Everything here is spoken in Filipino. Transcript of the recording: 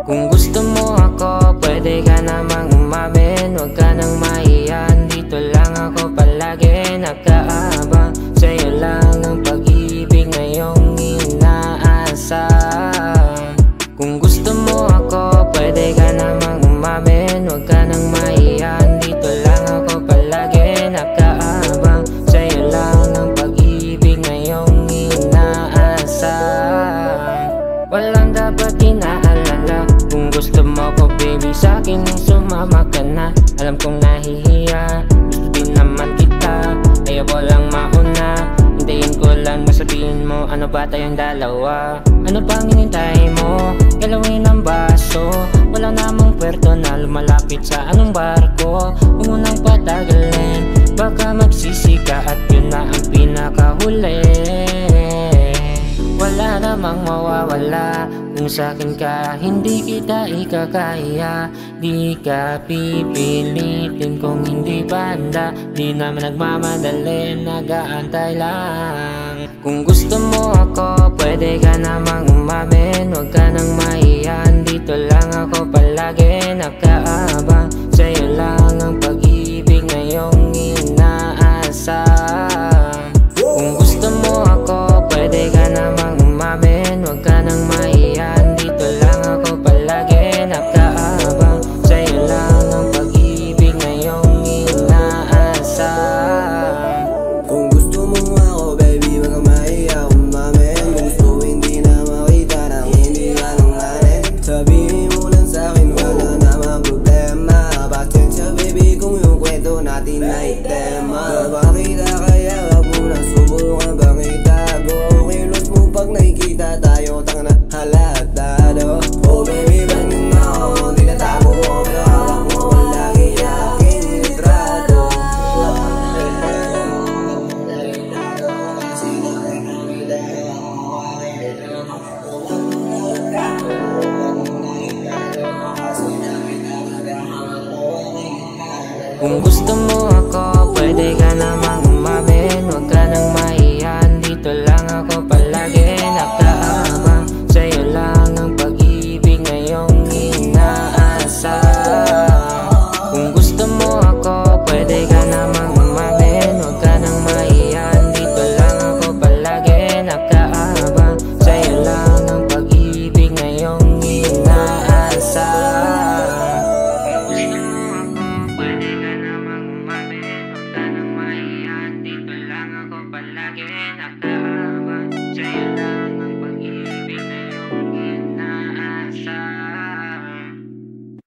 Kung gusto mo ako, pwede ka namang umamin. Huwag ka nang mahiyan, dito lang ako palagi nakaabang. Sa'yo lang ang pag-ibig na iyong inaasahan. Kung gusto mo ako, pwede ka namang umamin. Huwag ka nang mahiyan, dito lang ako palagi nakaabang. Sa'yo lang ang pag-ibig na iyong inaasahan. Walang dapat inaalala. Kung gusto mo ko baby, sa'kin sumama ka na. Alam kong nahihiya, gusto din naman kita. Kaya walang mauna, hintayin ko lang masabihin mo. Ano ba tayong dalawa? Ano bang hinintay mo? Galawin ang baso, wala namang puerto na lumalapit sa anong barko. Huwag mo nang patagalin, baka magsisi ka at yun na ang pinakahuli. Wala namang mawawala kung sa'kin ka, hindi kita ikakaya. Di ka pipilitin kung hindi banda. Di naman nagmamadali, nag-aantay lang. Kung gusto mo ako, pwede ka namang umamin. Huwag ka nang mahiyan, dito lang ako palagi nakaabang. Sa'yo lang ang pag-ibig na iyong inaasahan. Kung gusto mo ako, pwede ka namang umamin. Huwag ka nang mahiyan, dito lang ako palagi nakaabang. Sa'yo lang ang pag-ibig na iyong inaasahan. Kung gusto mo ako baby, wag kang mahiya umamin. Kung gusto hindi na makita nang hindi ka nanglanin, sabihin mo lang sa'kin, wala namang problema. Pasensya baby kung yung kwento natin ay tema. Bakit kaya wag mo na subukan bang itago? Kilos mo pag nakikita tayo, tanga na halatado. Oh baby, bangin na ako, di natago ko. Pero hawak mo palagi aking litrato. Kung gusto mo ako, pwede ka namang umamin. Huwag ka nang mahiyan, dito lang ako palagi nakaabang. Sa'yo lang ang pag-ibig na iyong inaasahan. Kung gusto mo ako, pwede ka namang umamin. Huwag ka nang mahiyan, dito lang ako palagi nakaabang. Sa'yo lang ang pag-ibig na iyong inaasahan. Palagi nakaabang.